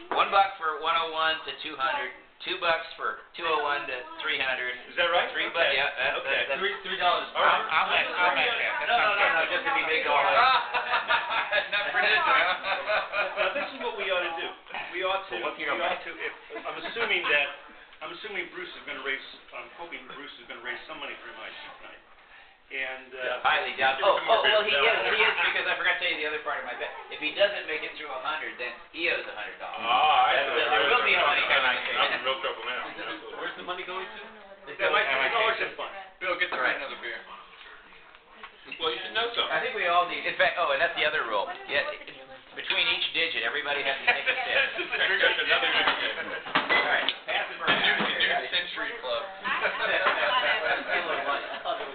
$1 for 101 to 200. $2 for 201 to 300. Is that right? $3, okay. yeah. That's $3. All right. I'll match that. No, just to be big all right. Not for this one. Now this is what we ought to do. We ought to. I'm assuming Bruce is going to raise. I'm hoping Bruce is going to raise some money for MIT tonight. And highly doubt. Well, he is because I forgot to tell you the other part of my bet. If he doesn't make it through 100, then he owes $100. There will be no money coming. I'm in real trouble now. Where's the money going to? The scholarship fund. Bill, get the right another beer. Well, you should know something. I think we all need. In fact, and that's the other rule. Yeah, between each digit, everybody has to take a sip. All right, pass it around. New Century Club.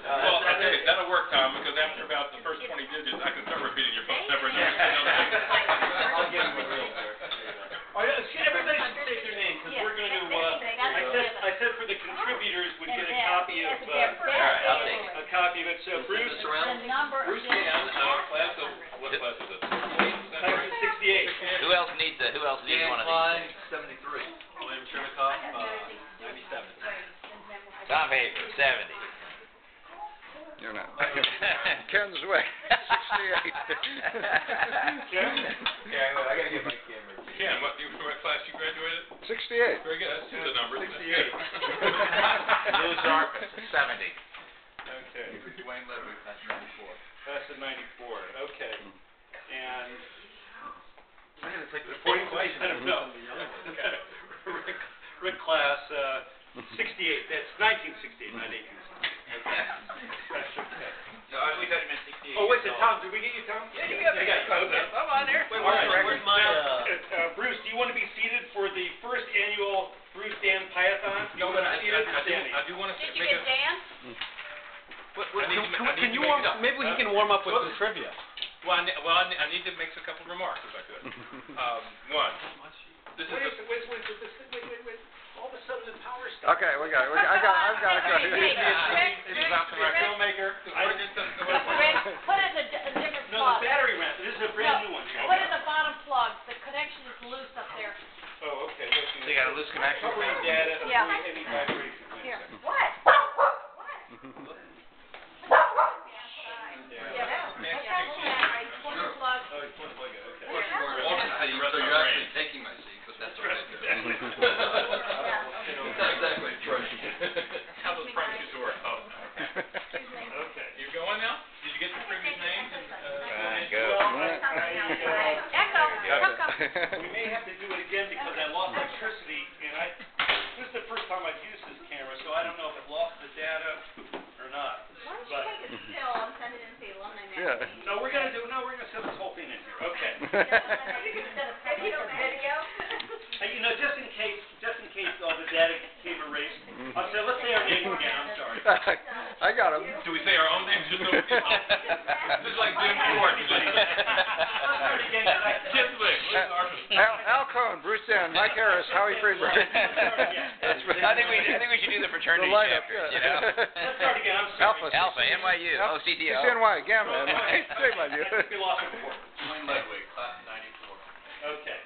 Well, I tell you, that'll work, Tom, because after about the first 20 digits, I can start repeating your phone number. I'll give him a real Everybody should say their name because we're going to. I said for the contributors would get a copy of. All right, I'll take it. A copy of it. So Bruce. Bruce Dan, class of what class is it? 68. Who else needs one of these? 73. William Chernikov, 97. Tom Hafer, 70. You're not. Ken Zwick, 68. Ken? Yeah, I gotta get my camera. Ken, what class you graduated? 68. Very good. That's two of the numbers. 68. Lou Zarpus, 70. Okay. Dwayne Ledwig, class of 94. Class of 94. Okay. And. I'm going to take the Point I don't know. Rick class 68. That's 1968, not 1868. Okay. No, we thought you meant 68. Oh, wait, Tom, did we get you, Tom? Yeah, you got me. Okay. Come on there. All right, where's my, Bruce, do you want to be seated for the first annual Bruce Dan Pi-a-thon? No, but I do want to Did you get Dan? Maybe he can warm up with some trivia. Well, I need to make a couple of remarks, if I could. One, this is Wait. All of a sudden, the power stopped. Okay, I've got it. Filmmaker. Rick, put it in a different No, plug. the battery ran. This is a brand new one. Put it in the bottom plug. The connection is loose up there. Oh, okay. So you got a loose connection? Covering data, Yeah. avoid any vibration. Here. What? So you're actually taking my seat, but that's okay. Not exactly true. How those promises work. Oh, Okay. You're going now? Did you get the previous names? Go. Echo. We may have to do it again because I lost electricity, and this is the first time I've used this camera, so I don't know if it lost the data or not. Why don't you take a still and send it into the alumni magazine? Yeah. No, we're gonna send this whole thing in here. Okay. Video? You know, just in case all the data came erased, I'll say, let's say our names again. I'm sorry. I got him. Do we say our own names just so we can This is like Jim Ford. Jim Flick, Al Cohn, Bruce Dan, Mike Harris, Howie Friedberg. I think we should do the fraternity chapters, you know? Let's start again. I'm sorry. Alpha, NYU, OCDO. CNY, Gamma, Sigma. We lost it before. Dwayne Ledwig, class of 94. Okay.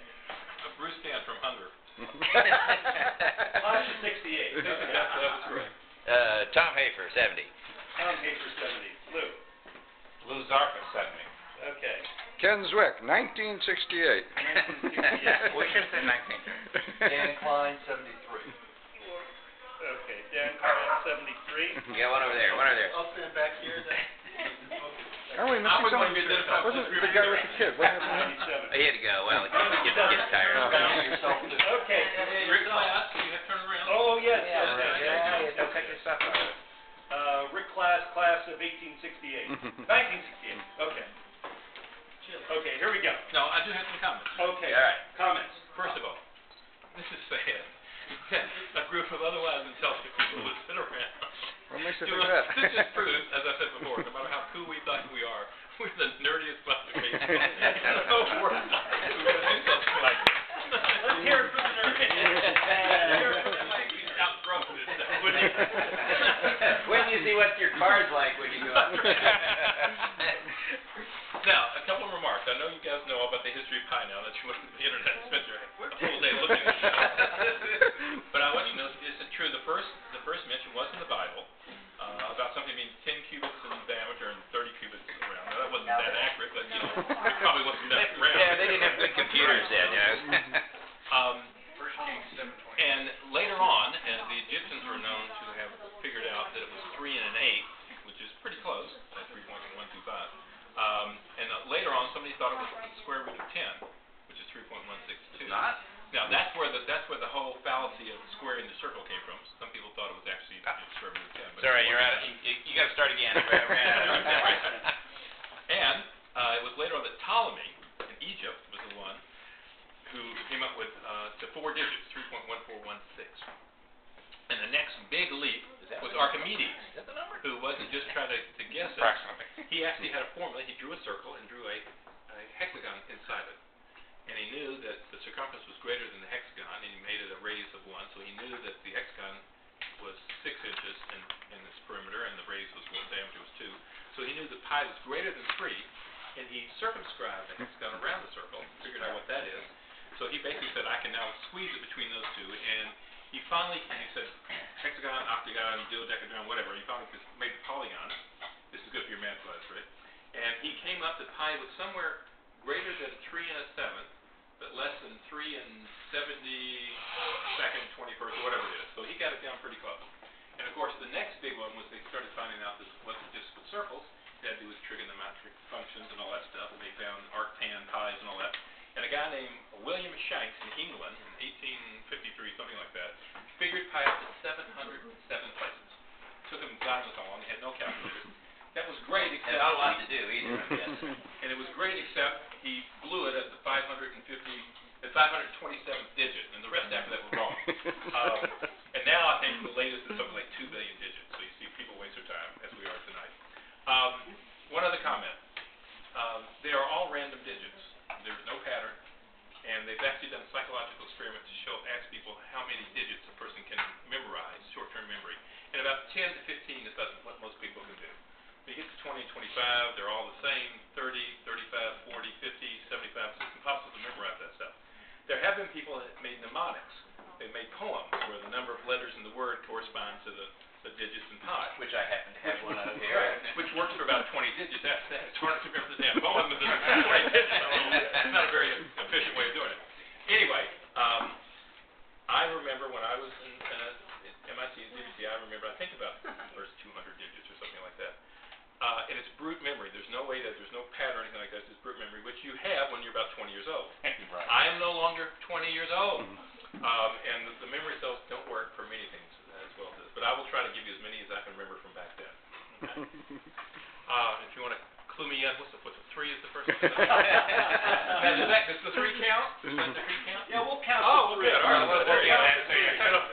Bruce Dan from Hunger. Class of 68. That was correct. Tom Hafer, 70. Tom Hafer, 70. Lou Zarpus, 70. Okay. Ken Zwick, 1968. We should have said 19. Dan Klein, 73. Okay, Dan Klein, 73. Yeah, one over there. I'll stand back here. Are we missing someone? Wasn't the guy with the kid? What happened to him? He had to go. Well, he gets tired. Okay. Rick class, you have to turn around. Oh, yes. Don't take your stuff out. Rick class of 1868. 1968. Okay. Okay, here we go. No, I do have some comments. Okay. All right. Comments. First of all, this is sad. A group of otherwise intelligent people would sit around. What makes you think that? This just proves, as I said before, no matter how cool we thought we are, we're the nerdiest bunch of people. So we're going to do something like this. Let's hear it from the nerd. When you see what your car's like when you go out. Now, a couple of remarks. I know you guys know about the history of Pi now that you went to the internet and spent your not. Now that's where the whole fallacy of squaring the circle came from. Some people thought it was actually square root of 10. But Sorry, you're out. You got to start again. And it was later on that Ptolemy in Egypt was the one who came up with the 4 digits, 3.1416. And the next big leap was Archimedes, who wasn't just trying to guess it. He actually had a formula. He drew a circle and drew a hexagon inside it. And he knew that the circumference was greater than the hexagon, and he made it a radius of 1, so he knew that the hexagon was 6 inches in its perimeter, and the radius was 1, diameter was 2. So he knew that pi was greater than 3, and he circumscribed the hexagon around the circle, figured out what that is. So he basically said, I can now squeeze it between those two, and he said, hexagon, octagon, dodecahedron, whatever, he finally just made the polygon. This is good for your math class, right? And he came up that pi was somewhere greater than 3 1/7, but less than 3 72nd, 21st, or whatever it is. So he got it down pretty close. And of course, the next big one was they started finding out this wasn't just with circles. It had to do with trigonometric functions and all that stuff. And they found arctan pies and all that. And a guy named William Shanks in England in 1853, something like that, figured pi out to 707 places. Took him God knows how long. He had no calculator. That was great, except... not a lot to do either, I guess. And it was great, except he blew it at the 527th digit, and the rest after that were wrong. And now I think the latest is something like 2 billion digits, so you see people waste their time, as we are tonight. One other comment. They are all random digits. There's no pattern, and they've actually done psychological experiments to ask people how many digits a person can memorize, short-term memory. And about 10 to 15 is about what most people can do. You get to 20 and 25, they're all the same, 30, 35, 40, 50, 75, so it's impossible to memorize that stuff. There have been people that made mnemonics. They've made poems where the number of letters in the word corresponds to the digits in pi. Which I happen to have one of here. Right. Which works for about 20 digits. It's hard to remember the damn poem with 20 digits. It's not a very efficient way of doing it. Anyway, I remember when I was in MIT and ZBT, I think about the first 200 digits or something like that. And it's brute memory. There's no pattern or anything like that. It's just brute memory, which you have when you're about 20 years old. Right. I am no longer 20 years old. And the memory cells don't work for many things as well as this. But I will try to give you as many as I can remember from back then. Okay? If you want to clue me in, what's the 3 is the first one? Now, does the 3 count? Does the 3 count? Yeah, we'll count. Oh, well, good. All right. Well, there you go. It's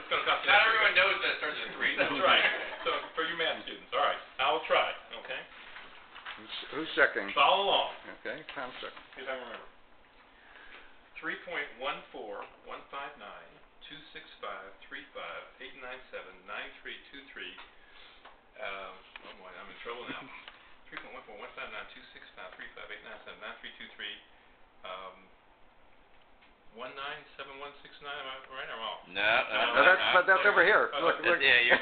going to cost you. Not everyone knows that it starts with 3. That's right. So, for you math students. All right. I will try. Okay? Who's second? Follow along. Okay, Tom's second. See if I remember. 3.14159265358979323. Oh boy, I'm in trouble now. 3.14159265358979323. 197169. Am I right or wrong? No, That's over here. Oh, Look. yeah, you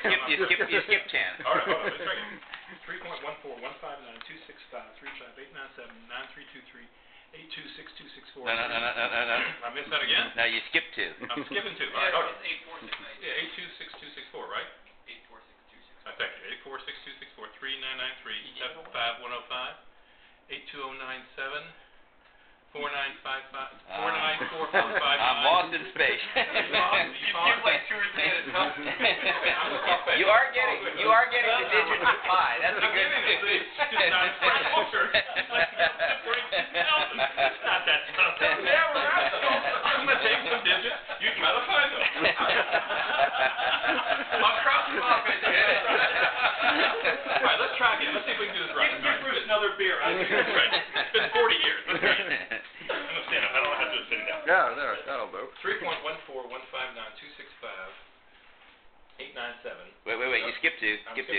skip 10. All right, hold on. Let's try again. 3.14159265358979323. 8262264. No. I missed that again? No, you skip 2. I'm skipping 2. All right, hold on. 84692. Yeah, 8262264, right? 84626. Thank you. 8462264 3993 75105 82097 4955 49445. I'm lost in space. You like 2 or 3 at a time. You are getting the digits of pi. That's a good thing. It's just not closer. It's like 42,000. It's not that tough. Yeah, we're right. I'm going to take some digits. You try to find them. I'll cross them off. All right, let's try again. Let's see if we can do this right. Give Bruce another beer. That's right. It's been 40 years. Let's try again. I'm going to stand up. I don't know how to do it sitting down. Yeah, there, that'll do. 3.14159265897. Wait, you skipped 2. Skip 2. I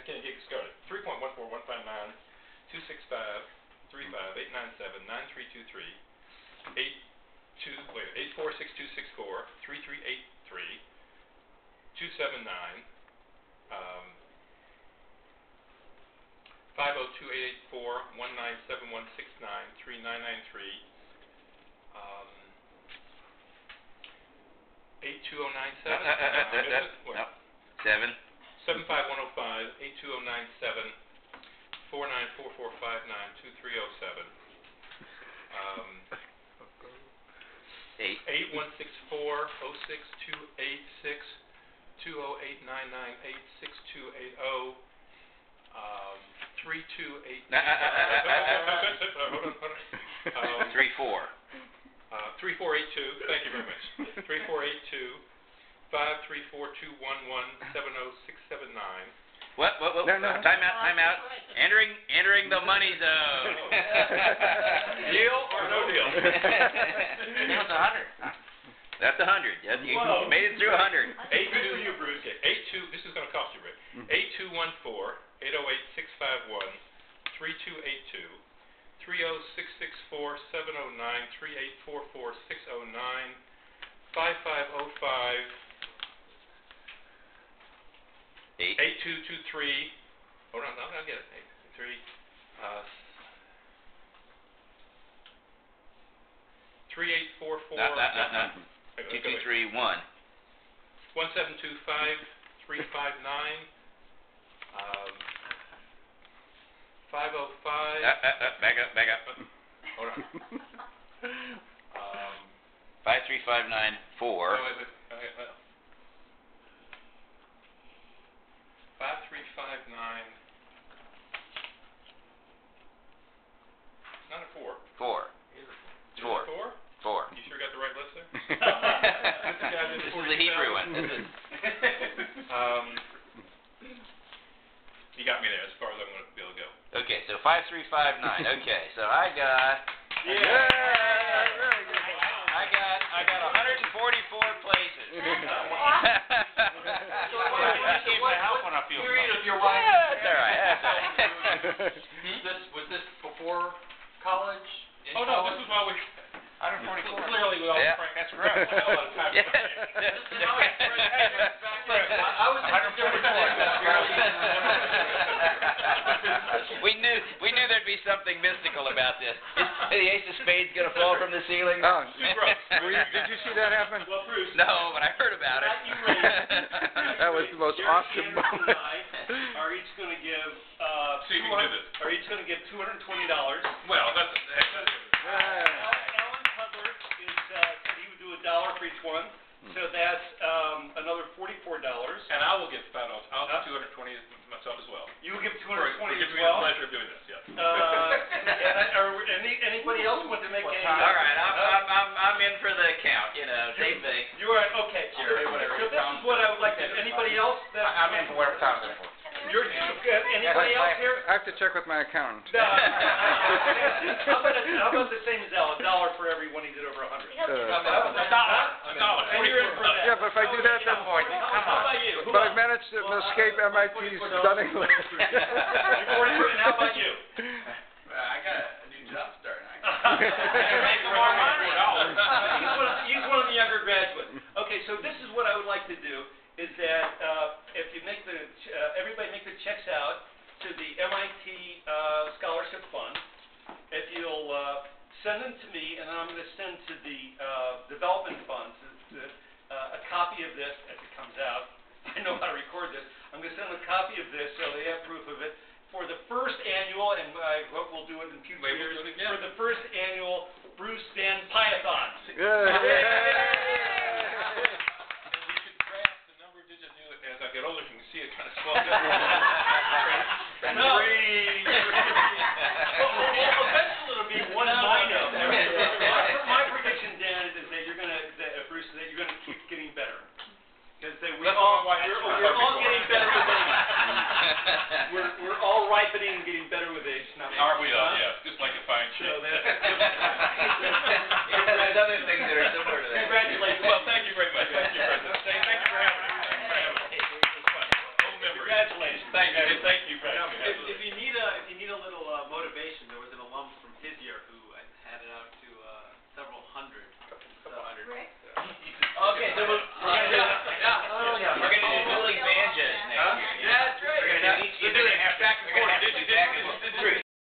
can't get started. 3.14159265358979323. 8462264 3383 279 502-884 197169 3993 82097 No. 7. 75105 82097 494459 2307 8. 8164-06286-208-998-6280. 3289. Hold on. 34. 3482. Thank you very much. 3482. 534-211-70679. What? No. Time out. Entering the money zone. Deal or no deal? That's 100. That's 100. Yes, you made it through 100. 82 for you, Bruce. 82. This is going to cost you, Rick. 8214-808-651, 3282, 30664-709, 3844-609, 5505. 8223. Hold on, I'll get it. 3844. No. 2231. 1725359. 505. Back up. Hold on. 53594. 5359. Not a 4. 4. Is it 4? 4. You sure got the right list there? This is the Hebrew one. You got me there as far as I'm going to be able to go. Okay, so 5359. Okay, so I got. I got 144 places. Period of your life. Yeah, that's all right. Was this before college? Oh no, this is while we. 144. Clearly, we all that's correct. I was 144. We knew there'd be something mystical about this. Is the ace of spades going to fall from the ceiling? Oh, did you see that happen? Well, Bruce. No, but I heard about it. That was the most awesome moment. Are each going to give See if you can do this. Are each going to give $220. Well, that's Alan Cutler said he would do $1 for each one, so that's another $44. and I will give $5. I'll give 220 myself as well. You will give $220 For as giving me well. the pleasure of doing this. Yes. Anybody else want to make any? All right, I'm in for the count. Same thing. You are okay. Sure. So this is what I would like to. Anybody else? I'm in for whatever time it's for. Anybody else here? I have to check with my accountant. How about the same as Al? $1 for every one he did over 100. $1. And you're in for that. Yeah, but if I do that, then. How about you? But I've managed to escape MIT's stunning list. And how about you? I got a new job starting. He's one of the younger graduates. Okay, so this is what I would like to do, is that if you make everybody make the checks out to the MIT Scholarship Fund. If you'll send them to me, and then I'm going to send to the development funds a copy of this as it comes out. I know how to record this. I'm going to send them a copy of this so they have proof of it. For the first annual, and I hope we'll do it in future years, for the first annual Bruce Dan Pi-a-thon. As I get older, you can see it kind of slow down. No. Eventually it'll be one minor. My prediction, Dan, is that Bruce, that you're gonna keep getting better. Because we're all getting better with age. We're all ripening and getting better with age. Are we all? Yeah, just like a fine shit. There's other things that are similar to that. Congratulations. Well, thank you very much. Thank you, President. Thank you for having me. Congratulations. Thank you for coming. If you need a little motivation, there was an alum from his year who had it out to several hundred. Rick? Okay, so we're